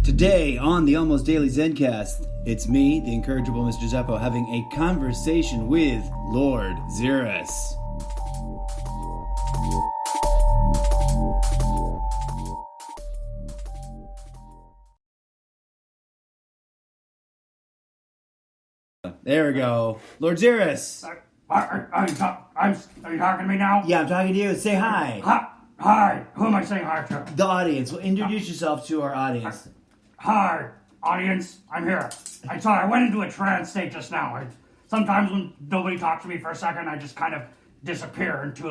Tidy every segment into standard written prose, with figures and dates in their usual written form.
Today on the Almost Daily Zencast, it's me, the incorrigible Mr. Zeppo, having a conversation with Lord Xerus. There we go. Lord Xerus! Are you talking to me now? Yeah, I'm talking to you. Say hi. Hi. Who am I saying hi to? The audience. Well, introduce yourself to our audience. Hi, audience. I'm here. I'm sorry. I went into a trance state just now. Sometimes when nobody talks to me for a second, I just kind of disappear into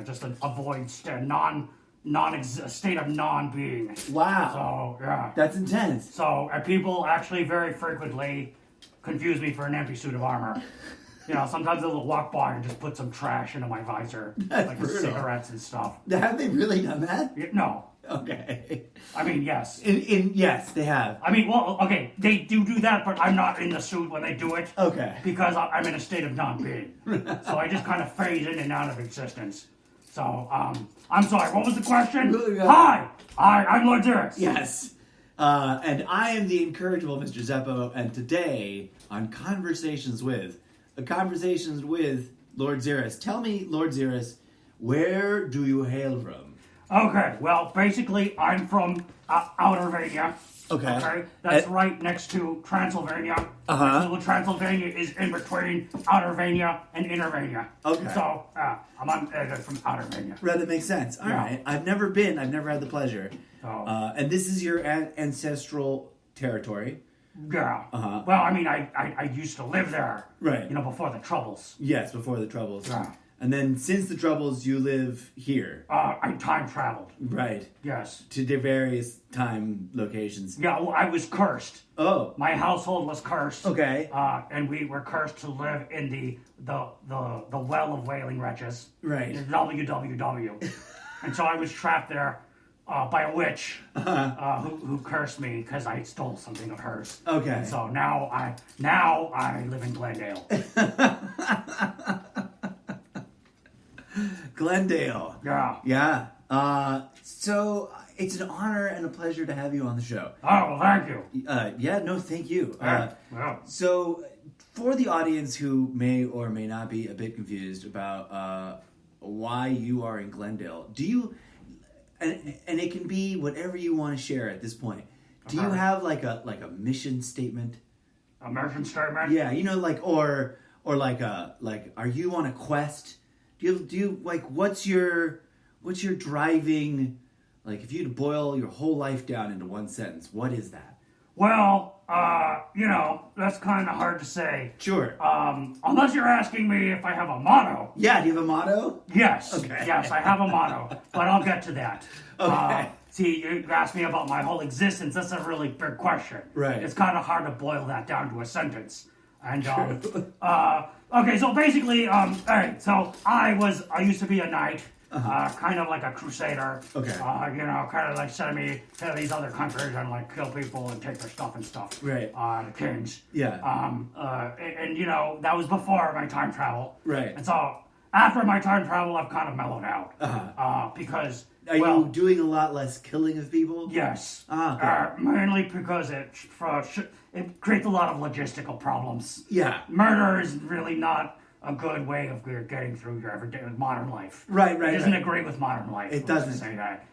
just a void state, a state of non-being. Wow. So yeah. That's intense. So people actually very frequently confuse me for an empty suit of armor. Sometimes they'll walk by and just put some trash into my visor, like cigarettes and stuff. Have they really done that? No. Okay. I mean, yes. Yes, they have. I mean, well, okay, they do that, but I'm not in the suit when they do it. Okay. Because I'm in a state of non-being. So I just kind of fade in and out of existence. So, I'm sorry, what was the question? Hi, I'm Lord Xerus. Yes. And I am the incorrigible Mr. Zeppo, and today, on Conversations with Lord Xerus. Tell me, Lord Xerus, where do you hail from? Okay, well, basically, I'm from Outervania. Okay. That's right next to Transylvania. So Transylvania is in between Outervania and Innervania. Okay. So, I'm from Outervania. Right, that makes sense. All right. I've never been. I've never had the pleasure. Oh. And this is your ancestral territory. Yeah. Well, I mean, I used to live there. Right. Before the Troubles. Yes, before the Troubles. Yeah. And then since the Troubles, you live here. I time traveled. Right. Yes. To the various time locations. Yeah, well, I was cursed. Oh. My household was cursed. Okay. And we were cursed to live in the well of wailing wretches. Right. The WWW. And so I was trapped there by a witch who cursed me because I stole something of hers. Okay. And so now I live in Glendale. Glendale. Yeah. Yeah. So it's an honor and a pleasure to have you on the show. Oh, well, thank you. Thank you. Yeah. So for the audience who may or may not be a bit confused about why you are in Glendale, do you, and it can be whatever you want to share at this point, do you have like a mission statement? A mission statement? Yeah, or are you on a quest? Do you what's your driving, if you had to boil your whole life down into one sentence, what is that? Well, that's kind of hard to say. Sure. Unless you're asking me if I have a motto. Yeah, do you have a motto? Yes. Okay. Yes, I have a motto, but I'll get to that. Okay. See, you asked me about my whole existence. That's a really big question. Right. It's kind of hard to boil that down to a sentence. And, okay, so basically, all right, so I used to be a knight, kind of like a crusader. Okay. Kind of like sending me to these other countries and kill people and take their stuff and stuff. Right. The kings. Yeah. That was before my time travel. Right. And so after my time travel, I've kind of mellowed out. Because... Are you doing a lot less killing of people? Yes. Okay. Mainly because it creates a lot of logistical problems. Yeah. Murder is really not a good way of getting through your everyday modern life. Right. It doesn't agree with modern life. It doesn't say that.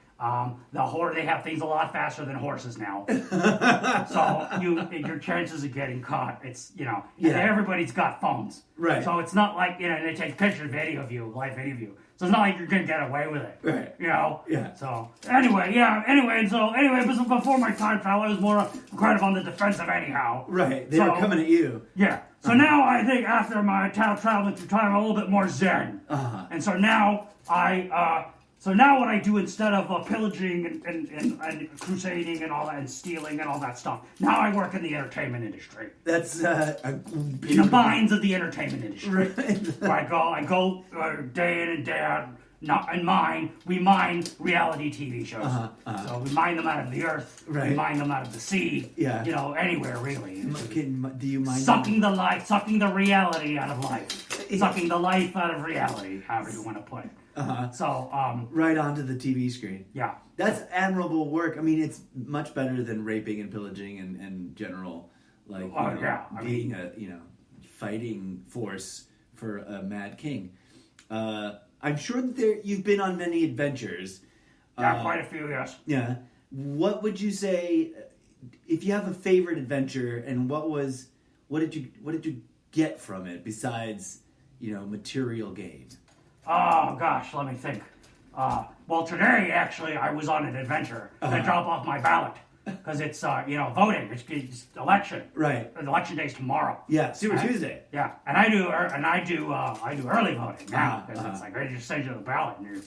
They have things a lot faster than horses now. So your chances of getting caught, everybody's got phones. Right. So it's not like, they take picture video of you, live video of you. So it's not like you're going to get away with it. Right. Yeah. So, anyway, but before my time travel, I was more kind of on the defensive anyhow. Right. They were coming at you. Yeah. So now I think after my traveling through time, I'm a little bit more zen. And so now what I do instead of pillaging and crusading and all that and stealing and all that stuff, now I work in the entertainment industry. That's in the minds of the entertainment industry. Right. Where I go day in and day out, not in mine. We mine reality TV shows. So we mine them out of the earth. Right. We mine them out of the sea. Yeah. Anywhere really. Do you mind sucking the reality out of life, sucking the life out of reality, however you want to put it. So right onto the TV screen? Yeah, that's admirable work. I mean, it's much better than raping and pillaging and general being a fighting force for a mad king. I'm sure that you've been on many adventures. Yeah, quite a few, yes. Yeah. What would you say if you have a favorite adventure, and what did you get from it besides material gain? Oh gosh, let me think. Well, today actually I was on an adventure to drop off my ballot because it's voting. It's election. Right. Election day's tomorrow. Yeah, Super Tuesday. Yeah, and I do early voting now because it's like I just send you the ballot and you're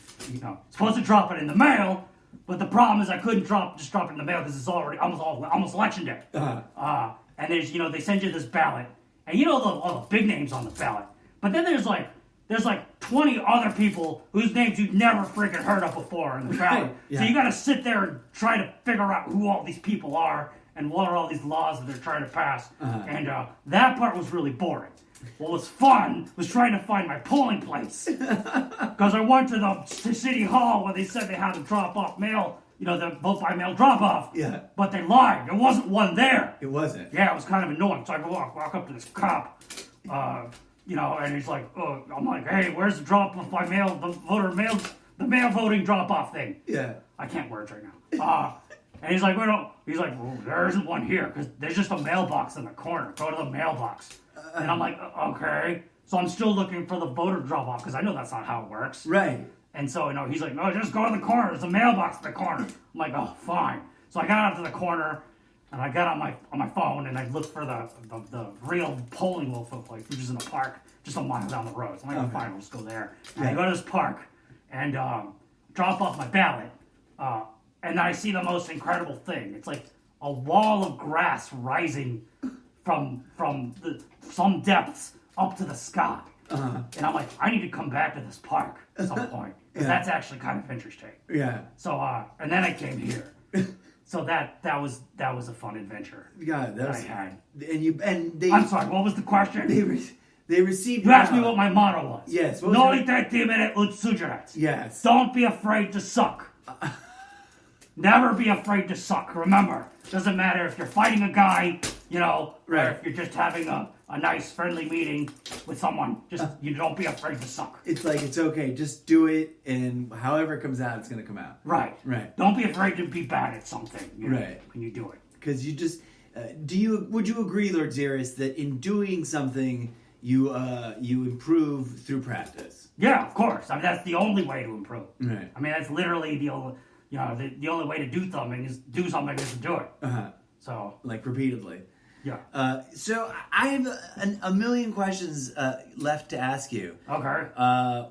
supposed to drop it in the mail. But the problem is I couldn't drop it in the mail because it's already almost election day. And there's they send you this ballot, and all the big names on the ballot. But then there's like 20 other people whose names you've never freaking heard of before in the ballot. Yeah. So you got to sit there and try to figure out who all these people are and what are all these laws that they're trying to pass. And that part was really boring. What was fun was trying to find my polling place. Because I went to City Hall where they said they had to drop off mail, the vote by mail drop off. Yeah. But they lied. There wasn't one there. It wasn't. Yeah, it was kind of annoying. So I go walk up to this cop, and he's like, oh, I'm like, hey, where's the drop off by mail, the mail voting drop off thing? Yeah. I can't words right now. And he's like, well, there isn't one here because there's just a mailbox in the corner. Go to the mailbox. And I'm like, okay. So I'm still looking for the voter drop off because I know that's not how it works. Right. And so, he's like, no, just go to the corner. There's a mailbox in the corner. I'm like, oh, fine. So I got out to the corner and I got on my phone and I looked for the real polling local place, which is in a park just a mile down the road. So I'm like, fine, I'll just go there. And I go to this park and drop off my ballot. And I see the most incredible thing. It's like a wall of grass rising from some depths up to the sky. And I'm like, I need to come back to this park at some point. Because that's actually kind of interesting. Yeah. So, and then I came here. So that was a fun adventure. Yeah, that I had. I'm sorry, what was the question? They received. You asked me what my motto was. Yes. No intendimene ut sugerat. Yes. Don't be afraid to suck. Never be afraid to suck. Remember, doesn't matter if you're fighting a guy, or if you're just having a nice friendly meeting with someone. Just you don't be afraid to suck. It's like it's okay. Just do it, and however it comes out, it's gonna come out. Right. Right. Don't be afraid to be bad at something. Right. When you do it. Because you just would you agree, Lord Xerus, that in doing something you improve through practice? Yeah, of course. I mean that's the only way to improve. Right. I mean that's literally the only. The only way to do something is to do it. So like repeatedly. Yeah. So I have a million questions left to ask you. Okay.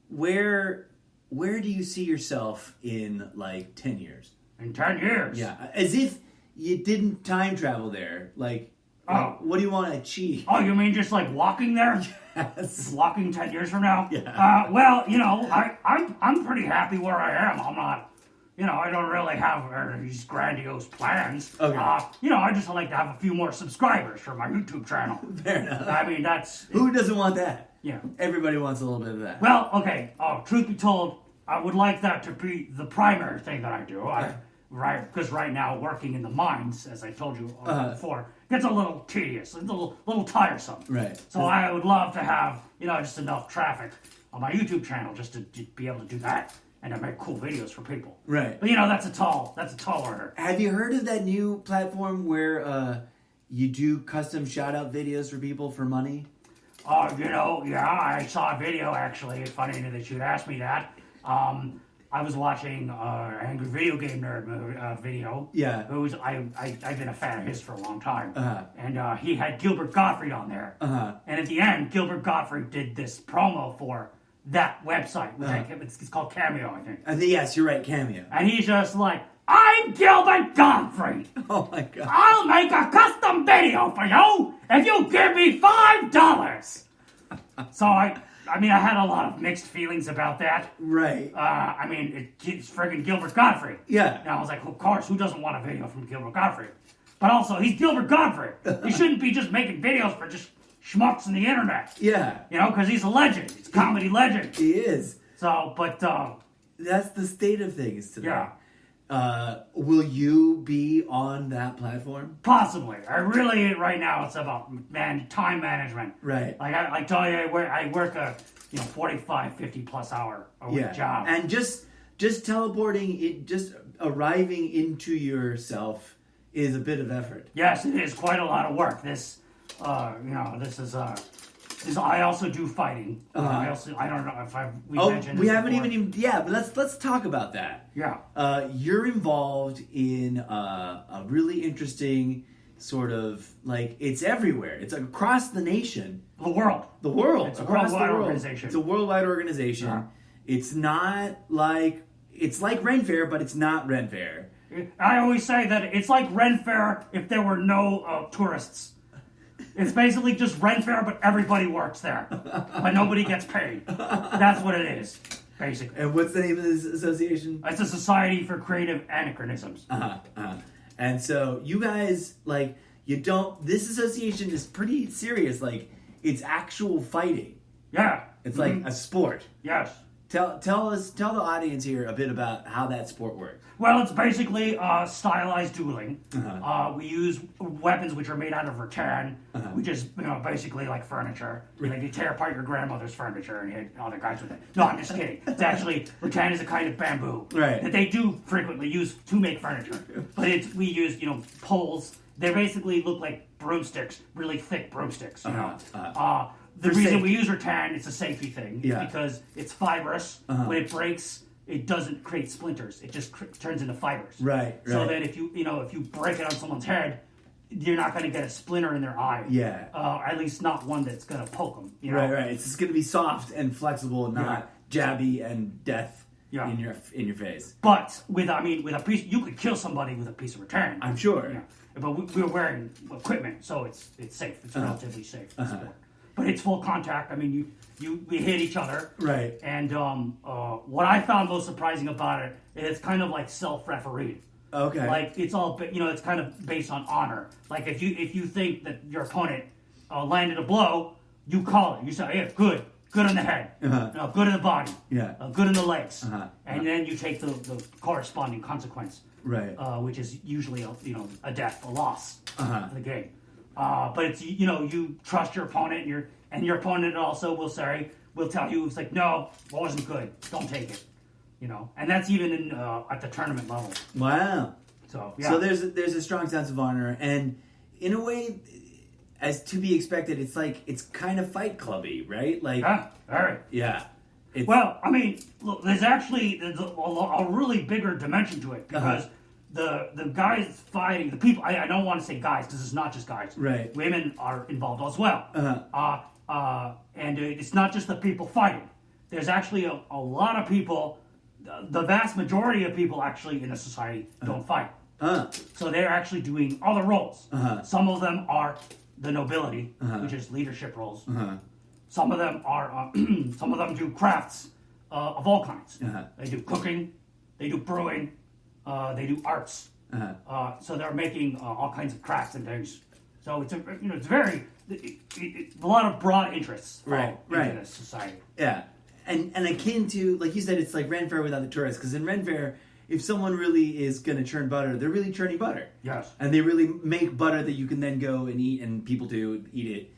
Where do you see yourself in like 10 years? In 10 years? Yeah. As if you didn't time travel there. Like, what do you want to achieve? Oh, you mean just like walking there? Yes. Just walking 10 years from now? Yeah. Well, I'm pretty happy where I am. I'm not. I don't really have these grandiose plans. Okay. I just like to have a few more subscribers for my YouTube channel. Fair enough. I mean, that's... Who doesn't want that? Yeah. Everybody wants a little bit of that. Well, okay. Truth be told, I would like that to be the primary thing that I do. Because right now, working in the mines, as I told you before, gets a little tedious, a little tiresome. Right. So I would love to have, just enough traffic on my YouTube channel just to be able to do that. And to make cool videos for people. Right. But that's a tall order. Have you heard of that new platform where you do custom shout out videos for people for money? Oh, yeah, I saw a video actually. It's funny that you'd ask me that. I was watching Angry Video Game Nerd video. Yeah. I've been a fan of his for a long time. And he had Gilbert Gottfried on there. And at the end, Gilbert Gottfried did this promo for that website. It's called Cameo, I think. Yes, you're right, Cameo. And he's just like, I'm Gilbert Gottfried. Oh my God. I'll make a custom video for you if you give me $5. So I mean, I had a lot of mixed feelings about that. Right. I mean, it's friggin' Gilbert Gottfried. Yeah. Now I was like, of course, who doesn't want a video from Gilbert Gottfried? But also, he's Gilbert Gottfried. He shouldn't be just making videos for just schmucks on the internet. Yeah. You know, because he's a legend. He's a comedy legend. He is. So, but that's the state of things today. Yeah. Will you be on that platform? Possibly. I really, right now, it's about time management. Right. Like I tell you, I work a 45, 50 plus hour a week job. And just teleporting, just arriving into yourself is a bit of effort. Yes, it is quite a lot of work. This, this is I also do fighting. I don't know if we mentioned this we haven't before. even but let's talk about that. Yeah. You're involved in a really interesting sort of, like, it's everywhere. It's across the nation. The world. It's a Across the worldwide world. organization. It's a worldwide organization. Yeah. It's not like, it's like Ren Fair, but it's not Ren Fair. I always say that it's like Ren Fair if there were no tourists. It's basically just Ren Fair, but everybody works there. But nobody gets paid. That's what it is, basically. And what's the name of this association? It's a Society for Creative Anachronisms. And so you guys, like, this association is pretty serious. Like, it's actual fighting. Yeah. It's like a sport. Yes. Tell the audience here a bit about how that sport works. Well, it's basically stylized dueling. We use weapons which are made out of rattan, which is basically like furniture. Like you tear apart your grandmother's furniture and hit other guys with it. No, I'm just kidding. It's actually rattan is a kind of bamboo that they do frequently use to make furniture. But we use poles. They basically look like broomsticks, really thick broomsticks. The reason we use rattan, it's a safety thing, is because it's fibrous. When it breaks, it doesn't create splinters. It just turns into fibers. Right. So that if you break it on someone's head, you're not going to get a splinter in their eye. Yeah. At least not one that's going to poke them. Right. It's just going to be soft and flexible, not jabby and death in your face. But with a piece, you could kill somebody with a piece of rattan. I'm sure. Yeah. But we're wearing equipment, so it's safe. It's relatively safe. Sport. But it's full contact. I mean, we hit each other. Right. And what I found most surprising about it is it's kind of like self-refereed. Okay. Like it's all, it's kind of based on honor. Like if you think that your opponent landed a blow, you call it. You say, yeah, good on the head, good in the body, good in the legs, and then you take the corresponding consequence. Right. Which is usually a death, a loss for the game. But it's you trust your opponent, and your opponent also will tell you, it's like, no, it wasn't good, don't take it, and that's even at the tournament level. Wow. So yeah. So there's a strong sense of honor, and in a way, as to be expected, it's kind of Fight Clubby, right? Like, yeah, all right, yeah. Well, I mean, look, there's a really bigger dimension to it because. The guys fighting, the people, I don't want to say guys because it's not just guys. Right. Women are involved as well. And it's not just the people fighting. There's actually a lot of people, the vast majority of people actually in a society don't fight. So they're actually doing other roles. Some of them are the nobility, which is leadership roles. Some of them are, some of them do crafts of all kinds. They do cooking, they do brewing, they do arts, so they're making all kinds of crafts and things. So it's a lot of broad interests in this society. Yeah, and akin to, like you said, it's like Ren Fair without the tourists. Because in Ren Fair, if someone really is going to churn butter, they're really churning butter. Yes, and they really make butter that you can then go and eat, and people do eat it,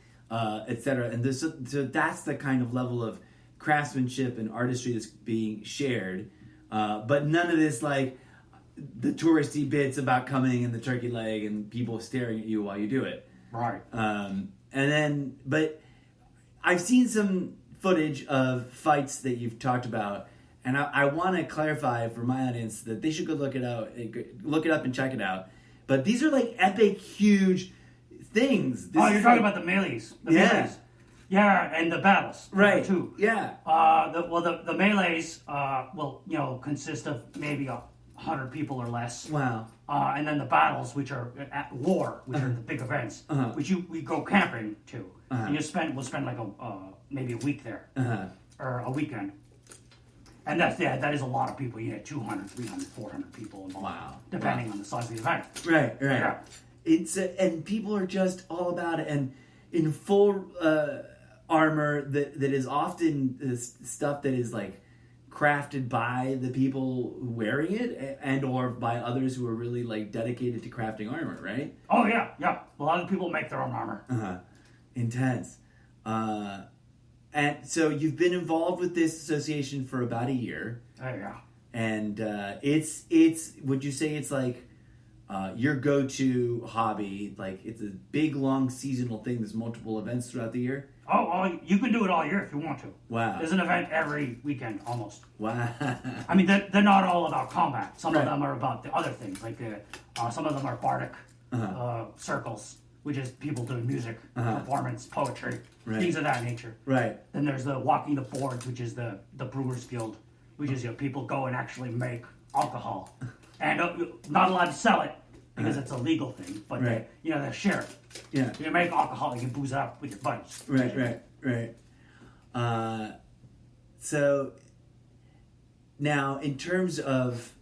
etc. And so that's the kind of level of craftsmanship and artistry that's being shared. But none of this like the touristy bits about coming and the turkey leg and people staring at you while you do it. Right. But I've seen some footage of fights that you've talked about, and I want to clarify for my audience that they should go look it up and check it out. But these are like epic, huge things. You're talking about the melees. Melees. Yeah, and the battles. Right. Too. Yeah. The melees will consist of maybe 100 people or less. Wow. and then the battles, which are at war, which are the big events, which we go camping to, and we'll spend like maybe a week there, or a weekend. And that is a lot of people. You get 200, 300, 400 people involved. Wow. Depending on the size of the event. Right. Yeah. It's and people are just all about it, and in full armor that is often stuff that is like crafted by the people wearing it, and or by others who are really like dedicated to crafting armor. Right? Oh yeah. A lot of people make their own armor. Intense. And so you've been involved with this association for about a year. Oh yeah. And it's would you say it's like your go-to hobby? Like it's a big, long seasonal thing. There's multiple events throughout the year. Oh, you can do it all year if you want to. Wow. There's an event every weekend, almost. Wow. I mean, they're not all about combat. Some of them are about the other things. Like some of them are bardic circles, which is people doing music, performance, poetry, things of that nature. Right. Then there's the walking the boards, which is the Brewers Guild, which is people go and actually make alcohol, and not allowed to sell it because it's a legal thing. But they share it. Yeah. You make alcohol, you can booze it up with your buddies. Right. So now, in terms of,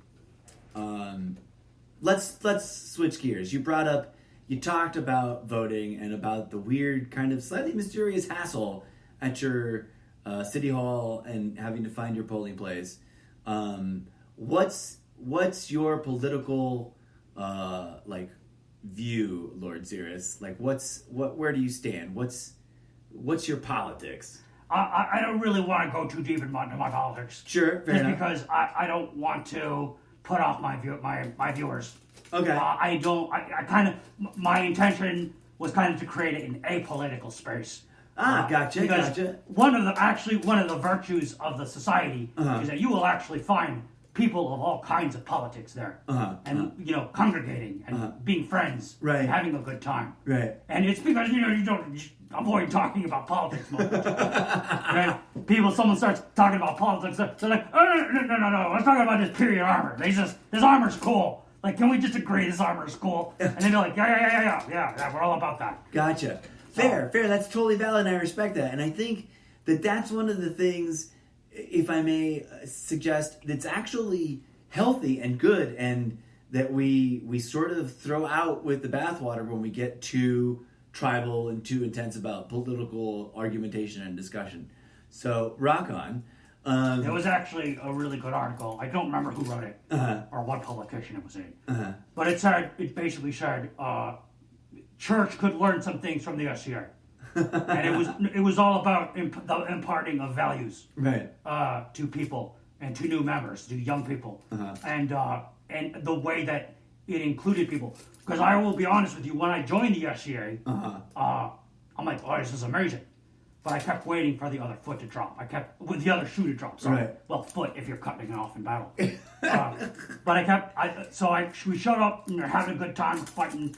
let's switch gears. You talked about voting and about the weird, kind of slightly mysterious hassle at your city hall and having to find your polling place. What's your political view, Lord Xerus? Like, where do you stand? What's your politics? I don't really want to go too deep into my politics. Sure, fair enough. Because I don't want to put off my viewers. Okay. My intention was kind of to create an apolitical space. Gotcha. One of the virtues of the society is that you will actually find people of all kinds of politics there, congregating and being friends, and having a good time, right? And it's because you don't avoid talking about politics most of the time. Someone starts talking about politics, they're like, oh, no, let's talk about this period armor. This armor's cool. Like, can we just agree this armor is cool? And then they're like, yeah, we're all about that. Gotcha. Fair. That's totally valid, and I respect that. And I think that's one of the things, if I may suggest, that's actually healthy and good, and that we sort of throw out with the bathwater when we get too tribal and too intense about political argumentation and discussion. So, rock on. It was actually a really good article. I don't remember who wrote it or what publication it was in. But it basically said church could learn some things from the SCA. And it was all about the imparting of values to people and to new members, to young people, and the way that it included people. Because I will be honest with you, when I joined the SCA, I'm like, oh, this is amazing. But I kept waiting for the other foot to drop. The other shoe to drop. Sorry. Right. Well, foot if you're cutting it off in battle. But we showed up and they're having a good time fighting.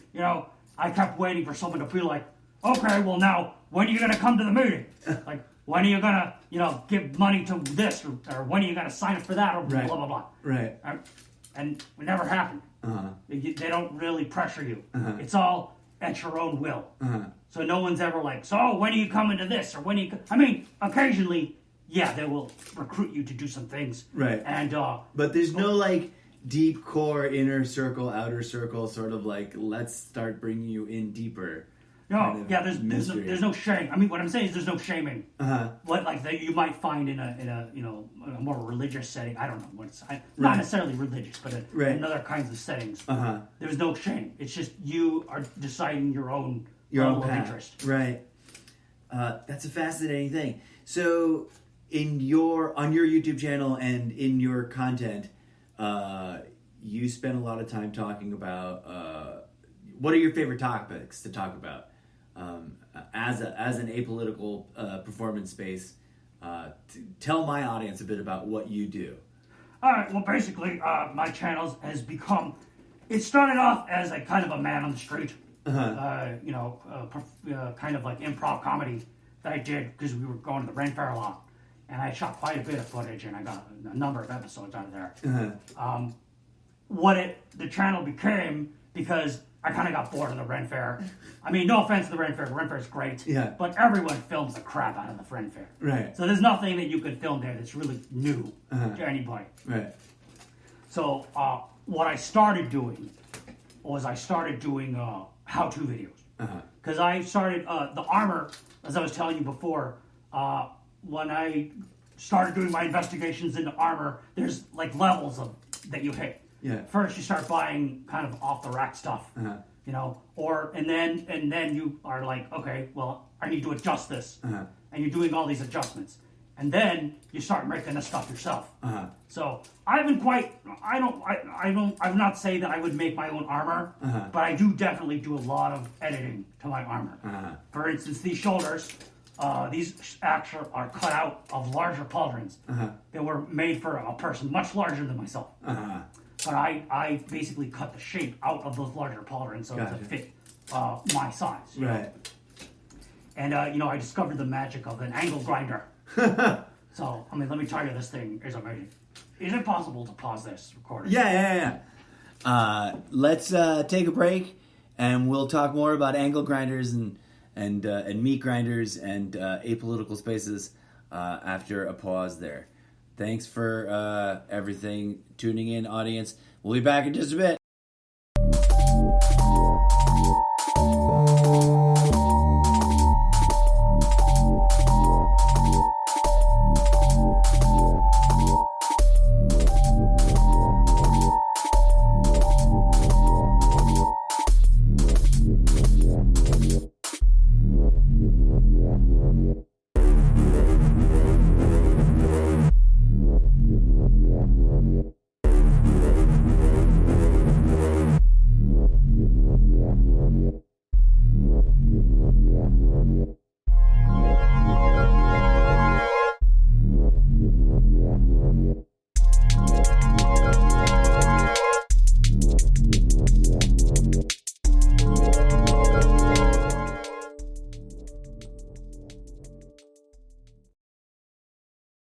I kept waiting for someone to be like, okay, well now, when are you gonna come to the meeting? Like, when are you gonna, give money to this, or when are you gonna sign up for that, or blah blah blah. Right. And it never happened. They don't really pressure you. It's all at your own will. So no one's ever like, so when are you coming to this, or when are you? I mean, occasionally, yeah, they will recruit you to do some things. Right. And but there's no like deep core, inner circle, outer circle, sort of like let's start bringing you in deeper. No, yeah, there's no shame. I mean, what I'm saying is there's no shaming. What that you might find in a a more religious setting. I don't know what it's not necessarily religious, but in other kinds of settings. There's no shame. It's just you are deciding your own level of interest. Right. That's a fascinating thing. So, on your YouTube channel and in your content, you spend a lot of time talking about what are your favorite topics to talk about as an apolitical performance space. Tell my audience a bit about what you do. All right. Well, basically, my channel has become. It started off as a kind of a man on the street, kind of like improv comedy that I did because we were going to the Ren Fair a lot, and I shot quite a bit of footage, and I got a number of episodes out of there. the channel became because I kind of got bored of the Ren Fair. I mean, no offense to the Ren Fair. The Ren Fair is great. Yeah. But everyone films the crap out of the Ren Fair. Right. So there's nothing that you could film there that's really new to anybody. Right. So what I started doing was how-to videos. Because I started the armor, as I was telling you before, when I started doing my investigations into armor, there's like levels that you hit. Yeah. First, you start buying kind of off the rack stuff, you know, and then you are like, okay, well, I need to adjust this, and you're doing all these adjustments, and then you start making the stuff yourself. So I would not say that I would make my own armor, but I do definitely do a lot of editing to my armor. For instance, these shoulders. These actually are cut out of larger pauldrons that were made for a person much larger than myself. But I basically cut the shape out of those larger pauldrons so to fit my size. Right. And, I discovered the magic of an angle grinder. So, I mean, let me tell you, this thing is amazing. Is it possible to pause this recording? Yeah. Let's take a break, and we'll talk more about angle grinders and meat grinders and apolitical spaces after a pause there. Thanks for everything, tuning in, audience. We'll be back in just a bit.